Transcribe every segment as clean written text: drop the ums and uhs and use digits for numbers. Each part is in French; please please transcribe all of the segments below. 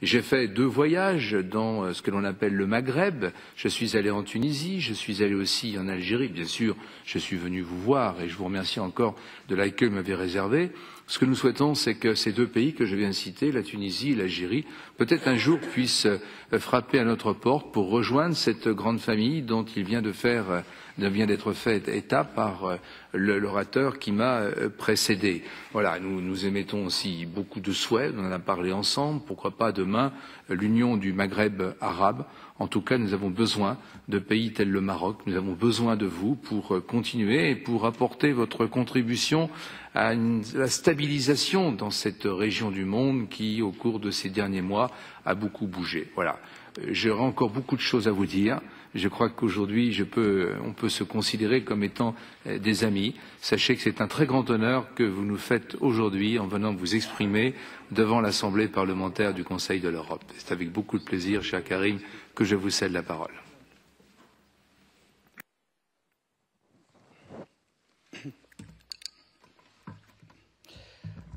J'ai fait 2 voyages dans ce que l'on appelle le Maghreb. Je suis allé en Tunisie, je suis allé aussi en Algérie. Bien sûr, je suis venu vous voir et je vous remercie encore de l'accueil que vous m'avez réservé. Ce que nous souhaitons, c'est que ces 2 pays que je viens de citer, la Tunisie et l'Algérie, peut-être un jour puissent frapper à notre porte pour rejoindre cette grande famille dont il vient d'être fait état par l'orateur qui m'a précédé. Voilà, nous émettons aussi beaucoup de souhaits, on en a parlé ensemble, pourquoi pas demain l'union du Maghreb arabe. En tout cas, nous avons besoin de pays tels le Maroc, nous avons besoin de vous pour continuer et pour apporter votre contribution à la stabilisation dans cette région du monde qui, au cours de ces derniers mois, a beaucoup bougé. Voilà. J'aurai encore beaucoup de choses à vous dire. Je crois qu'aujourd'hui, on peut se considérer comme étant des amis. Sachez que c'est un très grand honneur que vous nous faites aujourd'hui en venant vous exprimer devant l'Assemblée parlementaire du Conseil de l'Europe. C'est avec beaucoup de plaisir, cher Karim, que je vous cède la parole.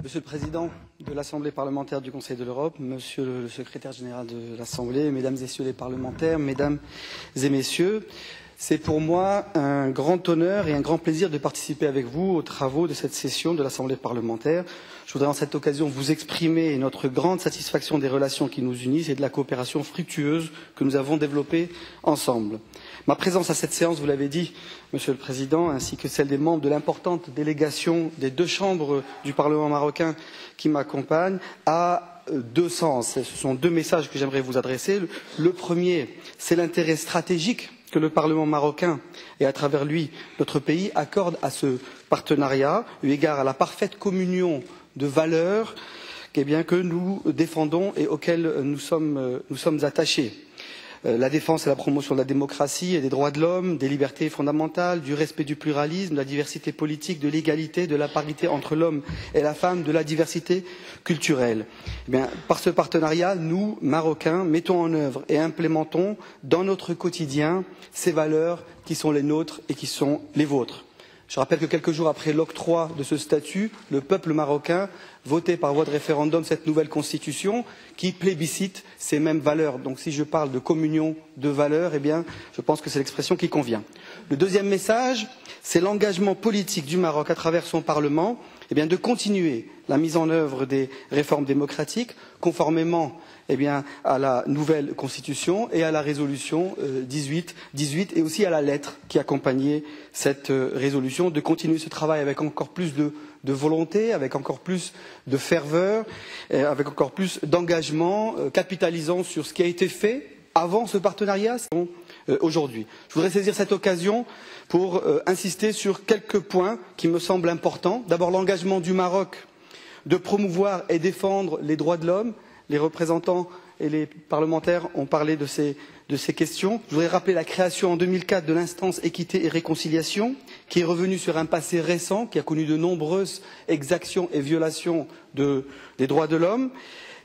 Monsieur le Président de l'Assemblée parlementaire du Conseil de l'Europe, Monsieur le Secrétaire général de l'Assemblée, Mesdames et Messieurs les parlementaires, Mesdames et Messieurs, c'est pour moi un grand honneur et un grand plaisir de participer avec vous aux travaux de cette session de l'Assemblée parlementaire. Je voudrais en cette occasion vous exprimer notre grande satisfaction des relations qui nous unissent et de la coopération fructueuse que nous avons développée ensemble. Ma présence à cette séance, vous l'avez dit, Monsieur le Président, ainsi que celle des membres de l'importante délégation des 2 chambres du Parlement marocain qui m'accompagnent, a 2 sens. Ce sont 2 messages que j'aimerais vous adresser. Le premier, c'est l'intérêt stratégique que le Parlement marocain et à travers lui notre pays accorde à ce partenariat, eu égard à la parfaite communion de valeurs que nous défendons et auxquelles nous sommes attachés. La défense et la promotion de la démocratie et des droits de l'homme, des libertés fondamentales, du respect du pluralisme, de la diversité politique, de l'égalité, de la parité entre l'homme et la femme, de la diversité culturelle. Par ce partenariat, nous, Marocains, mettons en œuvre et implémentons dans notre quotidien ces valeurs qui sont les nôtres et qui sont les vôtres. Je rappelle que quelques jours après l'octroi de ce statut, le peuple marocain votait par voie de référendum cette nouvelle constitution qui plébiscite ces mêmes valeurs. Donc si je parle de communion de valeurs, je pense que c'est l'expression qui convient. Le deuxième message, c'est l'engagement politique du Maroc à travers son Parlement de continuer la mise en œuvre des réformes démocratiques conformément à la nouvelle constitution et à la résolution 18 et aussi à la lettre qui accompagnait cette résolution, de continuer ce travail avec encore plus de volonté, avec encore plus de ferveur, avec encore plus d'engagement, capitalisant sur ce qui a été fait avant ce partenariat aujourd'hui. Je voudrais saisir cette occasion pour insister sur quelques points qui me semblent importants. D'abord, l'engagement du Maroc de promouvoir et défendre les droits de l'homme. Les représentants et les parlementaires ont parlé de ces questions. Je voudrais rappeler la création en 2004 de l'instance équité et réconciliation, qui est revenue sur un passé récent, qui a connu de nombreuses exactions et violations des droits de l'homme,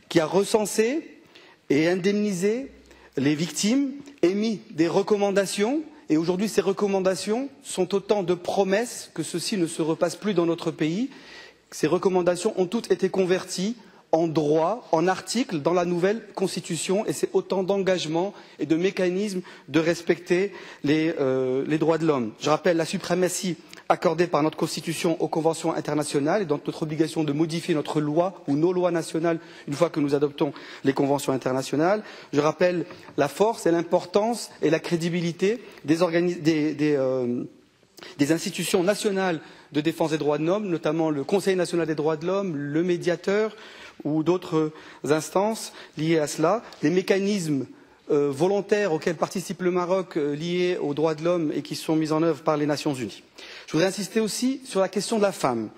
qui a recensé et indemnisé les victimes, émis des recommandations. Et aujourd'hui, ces recommandations sont autant de promesses que ceci ne se repasse plus dans notre pays. Ces recommandations ont toutes été converties en droit, en articles dans la nouvelle constitution, et c'est autant d'engagements et de mécanismes de respecter les droits de l'homme. Je rappelle la suprématie accordée par notre constitution aux conventions internationales et donc notre obligation de modifier notre loi ou nos lois nationales une fois que nous adoptons les conventions internationales. Je rappelle la force et l'importance et la crédibilité des institutions nationales de défense des droits de l'homme, notamment le Conseil national des droits de l'homme, le médiateur ou d'autres instances liées à cela, les mécanismes volontaires auxquels participe le Maroc liés aux droits de l'homme et qui sont mis en œuvre par les Nations unies. Je voudrais insister aussi sur la question de la femme,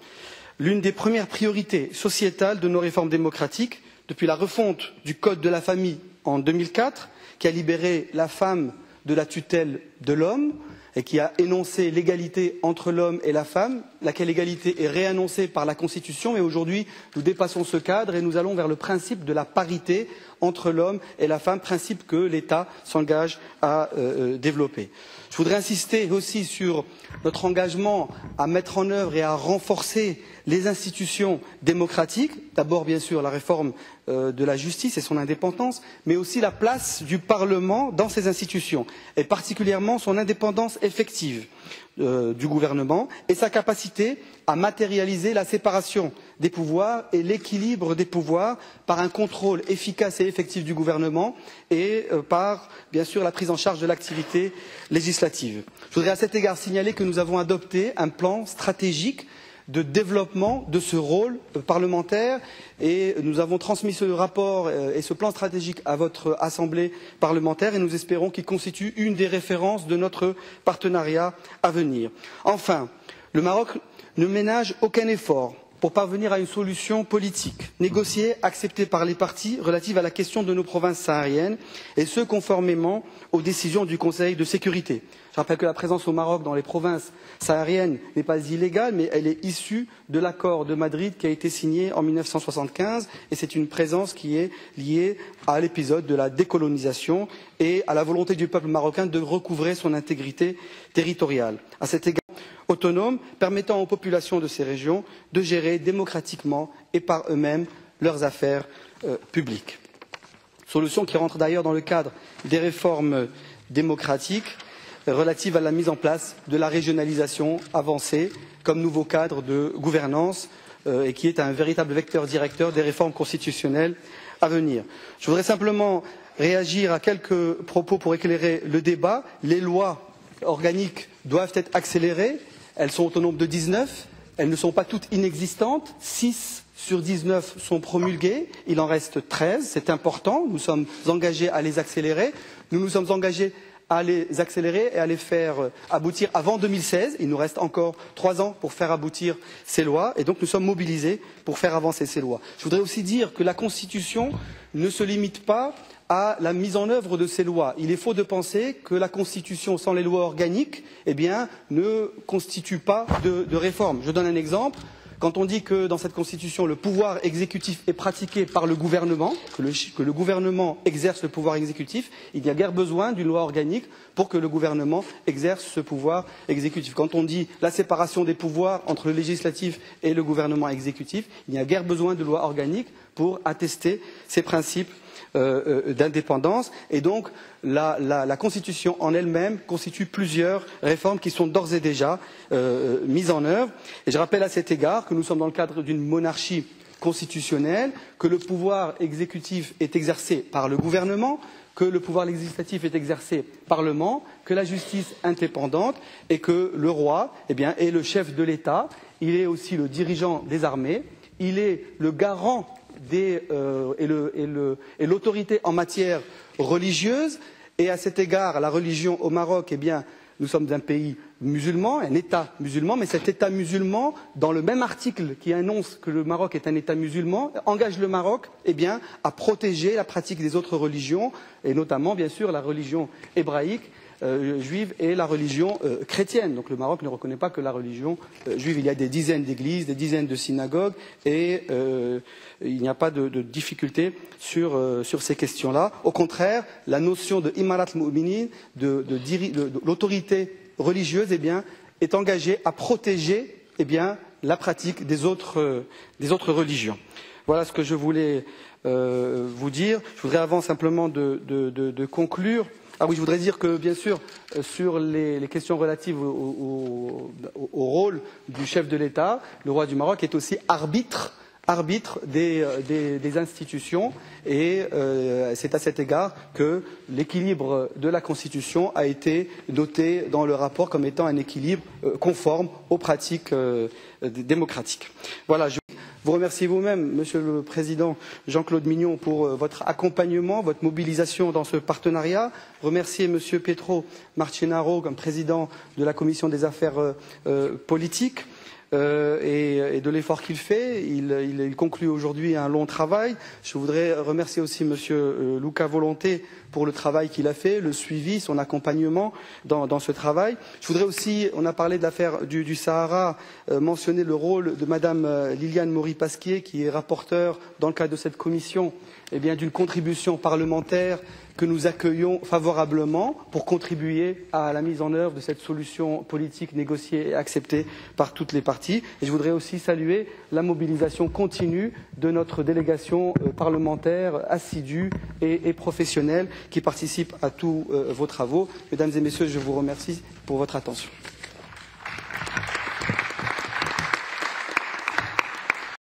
l'une des premières priorités sociétales de nos réformes démocratiques depuis la refonte du Code de la famille en 2004, qui a libéré la femme de la tutelle de l'homme et qui a énoncé l'égalité entre l'homme et la femme, laquelle égalité est réannoncée par la Constitution, mais aujourd'hui nous dépassons ce cadre et nous allons vers le principe de la parité entre l'homme et la femme, principe que l'État s'engage à développer. Je voudrais insister aussi sur notre engagement à mettre en œuvre et à renforcer les institutions démocratiques, d'abord bien sûr la réforme de la justice et son indépendance, mais aussi la place du Parlement dans ces institutions, et particulièrement son indépendance effective du gouvernement et sa capacité à matérialiser la séparation des pouvoirs et l'équilibre des pouvoirs par un contrôle efficace et effectif du gouvernement et par, bien sûr, la prise en charge de l'activité législative. Je voudrais à cet égard signaler que nous avons adopté un plan stratégique de développement de ce rôle parlementaire et nous avons transmis ce rapport et ce plan stratégique à votre Assemblée parlementaire et nous espérons qu'il constitue une des références de notre partenariat à venir. Enfin, le Maroc ne ménage aucun effort pour parvenir à une solution politique, négociée, acceptée par les parties relative à la question de nos provinces sahariennes, et ce, conformément aux décisions du Conseil de sécurité. Je rappelle que la présence au Maroc dans les provinces sahariennes n'est pas illégale, mais elle est issue de l'accord de Madrid qui a été signé en 1975, et c'est une présence qui est liée à l'épisode de la décolonisation et à la volonté du peuple marocain de recouvrer son intégrité territoriale. À cet égard, autonome, permettant aux populations de ces régions de gérer démocratiquement et par eux-mêmes leurs affaires publiques. Solution qui rentre d'ailleurs dans le cadre des réformes démocratiques relatives à la mise en place de la régionalisation avancée comme nouveau cadre de gouvernance et qui est un véritable vecteur directeur des réformes constitutionnelles à venir. Je voudrais simplement réagir à quelques propos pour éclairer le débat. Les lois organiques doivent être accélérées. Elles sont au nombre de 19. Elles ne sont pas toutes inexistantes. 6 sur 19 sont promulguées. Il en reste 13. C'est important. Nous sommes engagés à les accélérer. Nous nous sommes engagés à les accélérer et à les faire aboutir avant 2016. Il nous reste encore 3 ans pour faire aboutir ces lois et donc nous sommes mobilisés pour faire avancer ces lois. Je voudrais aussi dire que la Constitution ne se limite pas à la mise en œuvre de ces lois. Il est faux de penser que la Constitution sans les lois organiques ne constitue pas de réforme. Je donne un exemple. Quand on dit que dans cette Constitution, le pouvoir exécutif est pratiqué par le gouvernement, que le gouvernement exerce le pouvoir exécutif, il n'y a guère besoin d'une loi organique pour que le gouvernement exerce ce pouvoir exécutif. Quand on dit la séparation des pouvoirs entre le législatif et le gouvernement exécutif, il n'y a guère besoin de loi organique pour attester ces principes d'indépendance et donc la Constitution en elle-même constitue plusieurs réformes qui sont d'ores et déjà mises en œuvre. Et je rappelle à cet égard que nous sommes dans le cadre d'une monarchie constitutionnelle, que le pouvoir exécutif est exercé par le gouvernement, que le pouvoir législatif est exercé par le Parlement, que la justice est indépendante et que le roi est le chef de l'État, il est aussi le dirigeant des armées, il est le garant et l'autorité en matière religieuse et à cet égard la religion au Maroc nous sommes un pays musulman, un État musulman, mais cet État musulman, dans le même article qui annonce que le Maroc est un État musulman, engage le Maroc à protéger la pratique des autres religions, et notamment, bien sûr, la religion hébraïque, juive et la religion chrétienne. Donc le Maroc ne reconnaît pas que la religion juive. Il y a des dizaines d'églises, des dizaines de synagogues, et il n'y a pas de difficulté sur ces questions-là. Au contraire, la notion de imarat al-mu'minin, de l'autorité religieuse, est engagée à protéger la pratique des autres religions. Voilà ce que je voulais vous dire. Je voudrais avant simplement de conclure. Ah oui, je voudrais dire que, bien sûr, sur les questions relatives au rôle du chef de l'État, le roi du Maroc est aussi arbitre des institutions et c'est à cet égard que l'équilibre de la Constitution a été noté dans le rapport comme étant un équilibre conforme aux pratiques démocratiques. Voilà. Je vous remercie vous-même, Monsieur le Président Jean-Claude Mignon, pour votre accompagnement, votre mobilisation dans ce partenariat. Remercier Monsieur Pietro Marcenaro comme président de la Commission des affaires politiques. Et de l'effort qu'il fait. Il conclut aujourd'hui un long travail. Je voudrais remercier aussi Monsieur Luca Volonté pour le travail qu'il a fait, le suivi, son accompagnement dans ce travail. Je voudrais aussi, on a parlé de l'affaire du Sahara, mentionner le rôle de Madame Liliane Maury-Pasquier, qui est rapporteure dans le cadre de cette commission d'une contribution parlementaire que nous accueillons favorablement pour contribuer à la mise en œuvre de cette solution politique négociée et acceptée par toutes les parties. Et je voudrais aussi saluer la mobilisation continue de notre délégation parlementaire assidue et professionnelle qui participe à tous vos travaux. Mesdames et messieurs, je vous remercie pour votre attention.